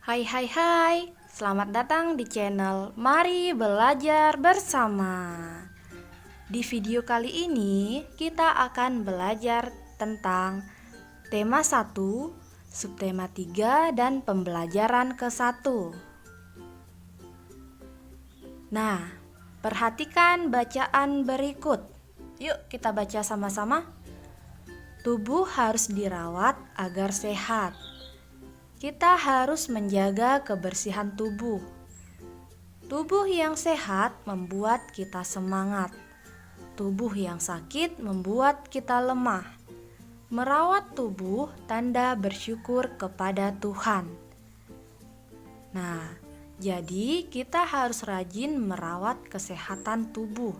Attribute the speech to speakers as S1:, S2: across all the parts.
S1: Hai hai hai, selamat datang di channel Mari Belajar Bersama. Di video kali ini kita akan belajar tentang tema 1, subtema 3, dan pembelajaran ke-1. Nah, perhatikan bacaan berikut. Yuk kita baca sama-sama. Tubuh harus dirawat agar sehat. Kita harus menjaga kebersihan tubuh. Tubuh yang sehat membuat kita semangat. Tubuh yang sakit membuat kita lemah. Merawat tubuh tanda bersyukur kepada Tuhan. Nah, jadi kita harus rajin merawat kesehatan tubuh.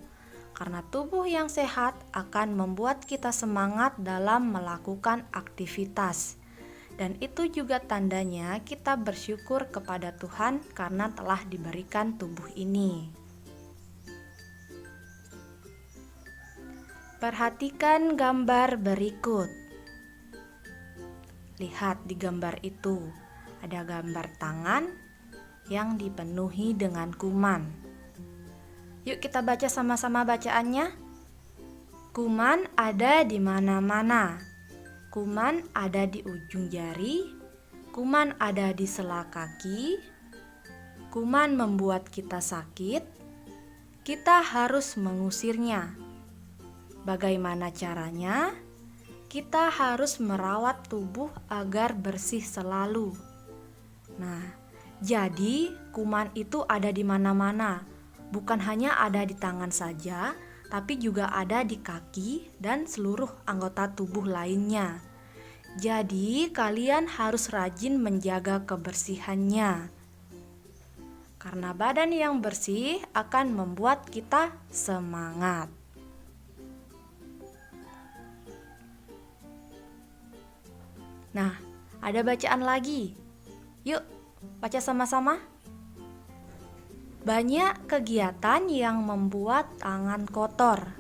S1: Karena tubuh yang sehat akan membuat kita semangat dalam melakukan aktivitas. Dan itu juga tandanya kita bersyukur kepada Tuhan karena telah diberikan tubuh ini. Perhatikan gambar berikut. Lihat di gambar itu, ada gambar tangan yang dipenuhi dengan kuman. Yuk kita baca sama-sama bacaannya. Kuman ada di mana-mana. Kuman ada di ujung jari, kuman ada di sela kaki, kuman membuat kita sakit, kita harus mengusirnya. Bagaimana caranya? Kita harus merawat tubuh agar bersih selalu. Nah, jadi kuman itu ada di mana-mana, bukan hanya ada di tangan saja, tapi juga ada di kaki dan seluruh anggota tubuh lainnya. Jadi, kalian harus rajin menjaga kebersihannya. Karena badan yang bersih akan membuat kita semangat. Nah, ada bacaan lagi. Yuk, baca sama-sama. Banyak kegiatan yang membuat tangan kotor,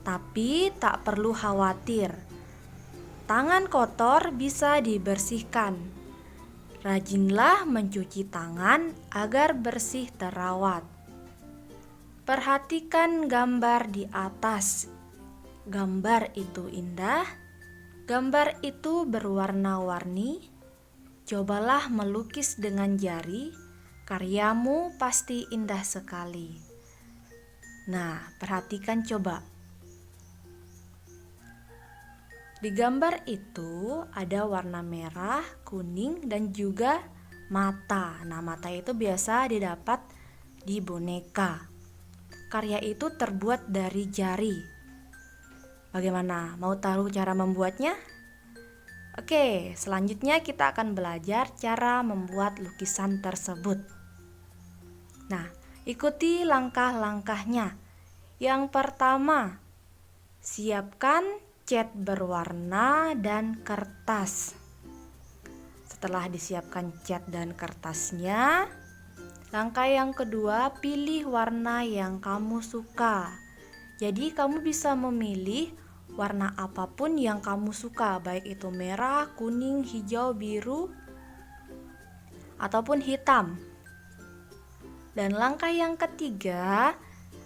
S1: tapi tak perlu khawatir. Tangan kotor bisa dibersihkan. Rajinlah mencuci tangan agar bersih terawat. Perhatikan gambar di atas. Gambar itu indah. Gambar itu berwarna-warni. Cobalah melukis dengan jari. Karyamu pasti indah sekali. Nah, perhatikan coba. Di gambar itu ada warna merah, kuning, dan juga mata. Nah, mata itu biasa didapat di boneka. Karya itu terbuat dari jari. Bagaimana? Mau tahu cara membuatnya? Oke, selanjutnya kita akan belajar cara membuat lukisan tersebut. Nah, ikuti langkah-langkahnya. Yang pertama, siapkan cat berwarna dan kertas. Setelah disiapkan cat dan kertasnya, langkah yang kedua, pilih warna yang kamu suka. Jadi kamu bisa memilih warna apapun yang kamu suka, baik itu merah, kuning, hijau, biru, ataupun hitam. Dan langkah yang ketiga,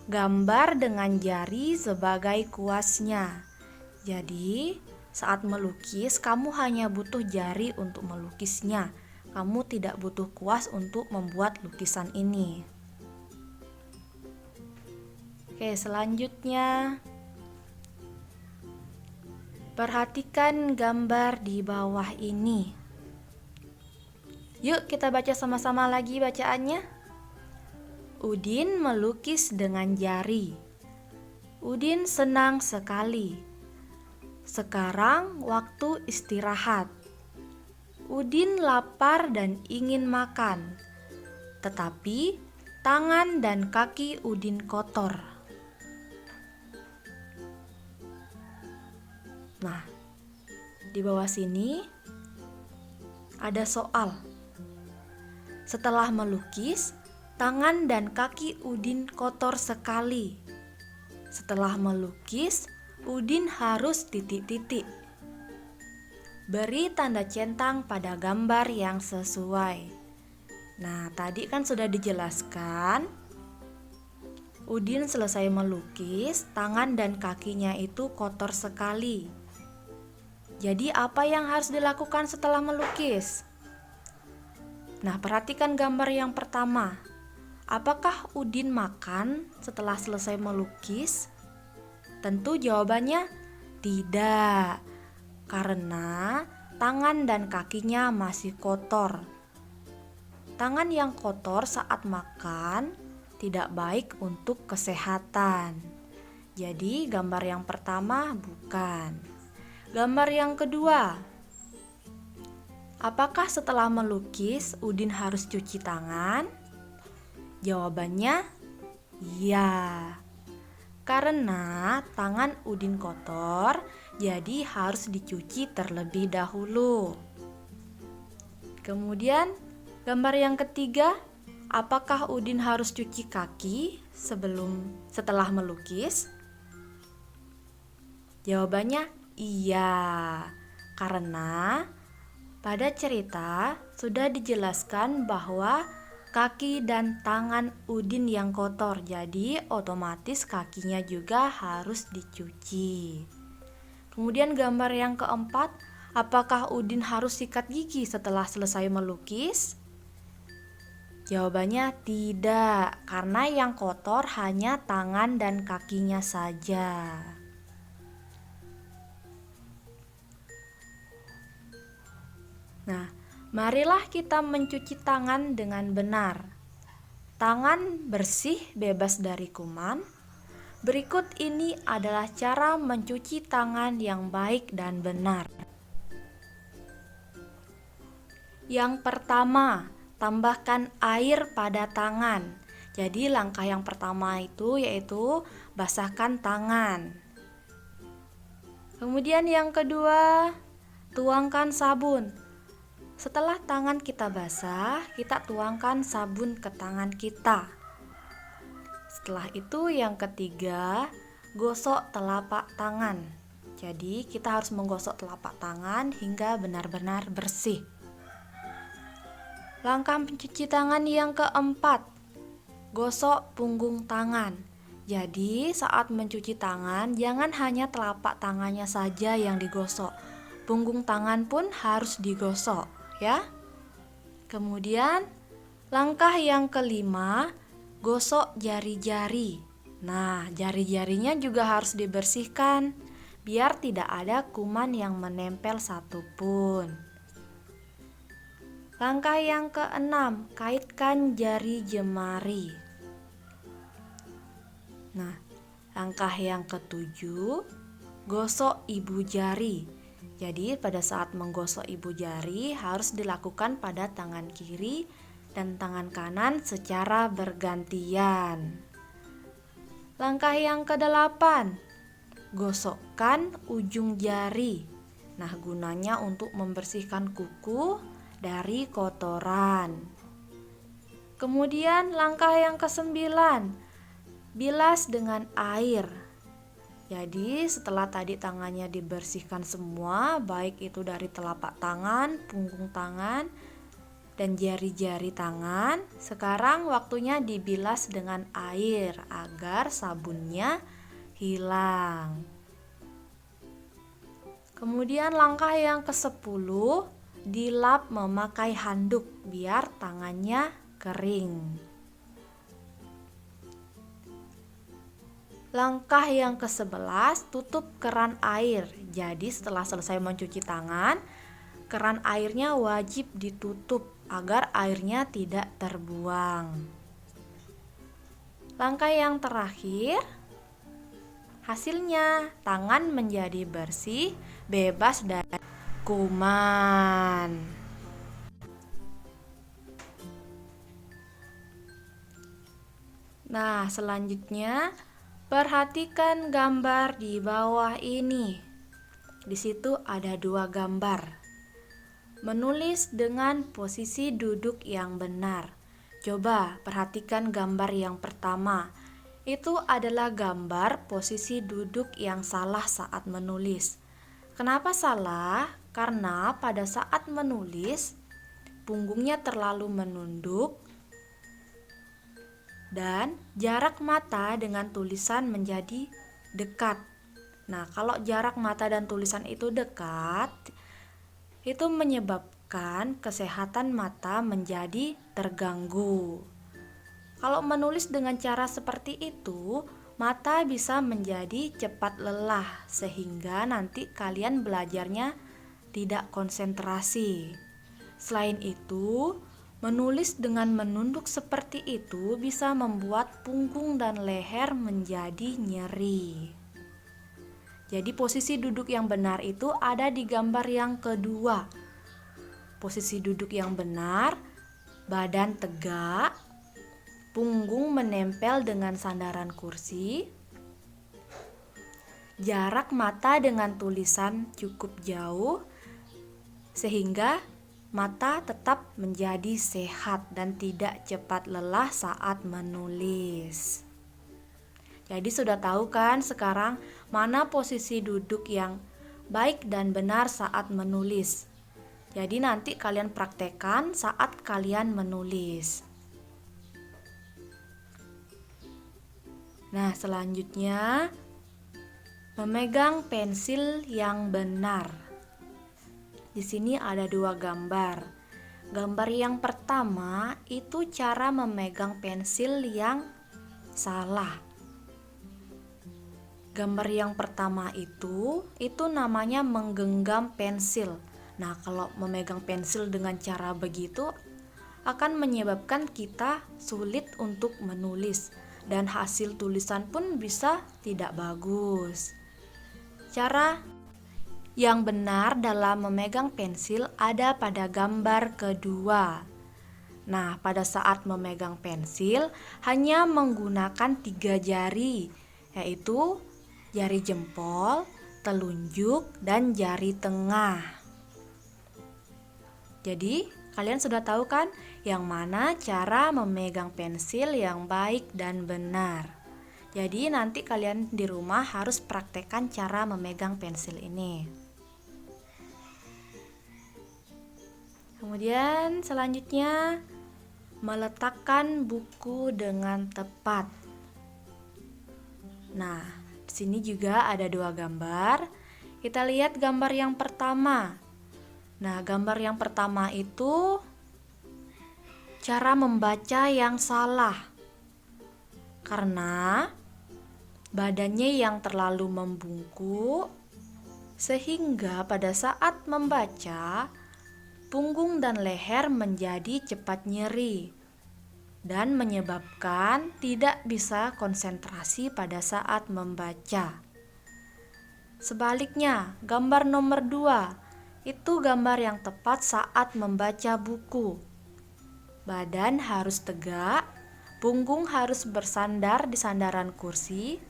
S1: gambar dengan jari sebagai kuasnya. Jadi, saat melukis, kamu hanya butuh jari untuk melukisnya. Kamu tidak butuh kuas untuk membuat lukisan ini. Oke, selanjutnya perhatikan gambar di bawah ini. Yuk kita baca sama-sama lagi bacaannya. Udin melukis dengan jari. Udin senang sekali. Sekarang waktu istirahat. Udin lapar dan ingin makan. Tetapi tangan dan kaki Udin kotor. Nah, di bawah sini ada soal. Setelah melukis, tangan dan kaki Udin kotor sekali. Setelah melukis, Udin harus titik-titik. Beri tanda centang pada gambar yang sesuai. Nah, tadi kan sudah dijelaskan, Udin selesai melukis, tangan dan kakinya itu kotor sekali. Jadi apa yang harus dilakukan setelah melukis? Nah, perhatikan gambar yang pertama. Apakah Udin makan setelah selesai melukis? Tentu jawabannya tidak, karena tangan dan kakinya masih kotor. Tangan yang kotor saat makan tidak baik untuk kesehatan. Jadi gambar yang pertama bukan. Gambar yang kedua, apakah setelah melukis Udin harus cuci tangan? Jawabannya iya. Karena tangan Udin kotor, jadi harus dicuci terlebih dahulu. Kemudian gambar yang ketiga, apakah Udin harus cuci kaki setelah melukis? Jawabannya iya, karena pada cerita sudah dijelaskan bahwa kaki dan tangan Udin yang kotor, jadi otomatis kakinya juga harus dicuci. Kemudian gambar yang keempat, apakah Udin harus sikat gigi setelah selesai melukis? Jawabannya tidak, karena yang kotor hanya tangan dan kakinya saja. Nah, marilah kita mencuci tangan dengan benar. Tangan bersih, bebas dari kuman. Berikut ini adalah cara mencuci tangan yang baik dan benar. Yang pertama, tambahkan air pada tangan. Jadi langkah yang pertama itu yaitu basahkan tangan. Kemudian yang kedua, tuangkan sabun. Setelah tangan kita basah, kita tuangkan sabun ke tangan kita. Setelah itu yang ketiga, gosok telapak tangan. Jadi kita harus menggosok telapak tangan hingga benar-benar bersih. Langkah mencuci tangan yang keempat, gosok punggung tangan. Jadi saat mencuci tangan, jangan hanya telapak tangannya saja yang digosok. Punggung tangan pun harus digosok, ya. Kemudian langkah yang kelima, gosok jari-jari. Nah, jari-jarinya juga harus dibersihkan biar tidak ada kuman yang menempel satupun. Langkah yang keenam, kaitkan jari jemari. Nah, langkah yang ketujuh, gosok ibu jari. Jadi pada saat menggosok ibu jari harus dilakukan pada tangan kiri dan tangan kanan secara bergantian. Langkah yang kedelapan, gosokkan ujung jari. Nah, gunanya untuk membersihkan kuku dari kotoran. Kemudian langkah yang kesembilan, bilas dengan air. Jadi setelah tadi tangannya dibersihkan semua, baik itu dari telapak tangan, punggung tangan, dan jari-jari tangan, sekarang waktunya dibilas dengan air agar sabunnya hilang. Kemudian langkah yang ke-10, dilap memakai handuk biar tangannya kering. Langkah yang ke-11, tutup keran air. Jadi setelah selesai mencuci tangan, keran airnya wajib ditutup agar airnya tidak terbuang. Langkah yang terakhir, hasilnya tangan menjadi bersih, bebas dari kuman. Nah, selanjutnya perhatikan gambar di bawah ini. Di situ ada 2 gambar. Menulis dengan posisi duduk yang benar. Coba perhatikan gambar yang pertama. Itu adalah gambar posisi duduk yang salah saat menulis. Kenapa salah? Karena pada saat menulis, punggungnya terlalu menunduk, dan jarak mata dengan tulisan menjadi dekat. Nah, kalau jarak mata dan tulisan itu dekat, itu menyebabkan kesehatan mata menjadi terganggu. Kalau menulis dengan cara seperti itu, mata bisa menjadi cepat lelah sehingga nanti kalian belajarnya tidak konsentrasi. Selain itu, menulis dengan menunduk seperti itu bisa membuat punggung dan leher menjadi nyeri. Jadi posisi duduk yang benar itu ada di gambar yang kedua. Posisi duduk yang benar, badan tegak, punggung menempel dengan sandaran kursi, jarak mata dengan tulisan cukup jauh, sehingga mata tetap menjadi sehat dan tidak cepat lelah saat menulis. Jadi sudah tahu kan sekarang mana posisi duduk yang baik dan benar saat menulis. Jadi nanti kalian praktekkan saat kalian menulis. Nah, selanjutnya memegang pensil yang benar. Di sini ada dua gambar. Gambar yang pertama itu cara memegang pensil yang salah. Gambar yang pertama itu namanya menggenggam pensil. Nah, kalau memegang pensil dengan cara begitu akan menyebabkan kita sulit untuk menulis dan hasil tulisan pun bisa tidak bagus. Cara yang benar dalam memegang pensil ada pada gambar kedua. Nah, pada saat memegang pensil hanya menggunakan 3 jari, yaitu jari jempol, telunjuk, dan jari tengah. Jadi, kalian sudah tahu kan yang mana cara memegang pensil yang baik dan benar. Jadi, nanti kalian di rumah harus praktekkan cara memegang pensil ini. Kemudian selanjutnya meletakkan buku dengan tepat. Nah, di sini juga ada dua gambar. Kita lihat gambar yang pertama. Nah, gambar yang pertama itu cara membaca yang salah. Karena badannya yang terlalu membungkuk sehingga pada saat membaca punggung dan leher menjadi cepat nyeri dan menyebabkan tidak bisa konsentrasi pada saat membaca. Sebaliknya, gambar nomor 2 itu gambar yang tepat saat membaca buku. Badan harus tegak, punggung harus bersandar di sandaran kursi.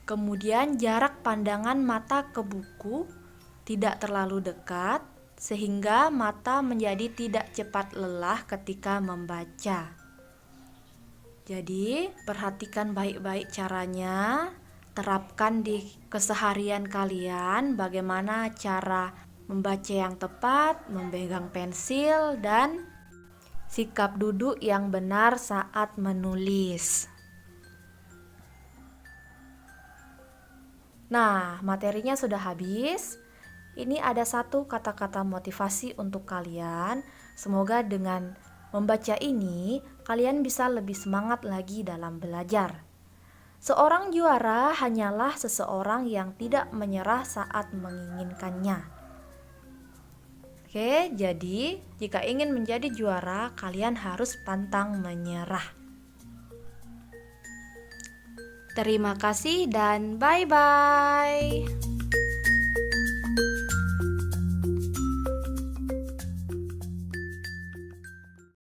S1: Kemudian jarak pandangan mata ke buku tidak terlalu dekat sehingga mata menjadi tidak cepat lelah ketika membaca. Jadi, perhatikan baik-baik caranya, terapkan di keseharian kalian bagaimana cara membaca yang tepat, memegang pensil, dan sikap duduk yang benar saat menulis. Nah, materinya sudah habis. Ini ada satu kata-kata motivasi untuk kalian. Semoga dengan membaca ini, kalian bisa lebih semangat lagi dalam belajar. Seorang juara hanyalah seseorang yang tidak menyerah saat menginginkannya. Oke, jadi jika ingin menjadi juara, kalian harus pantang menyerah. Terima kasih dan bye-bye.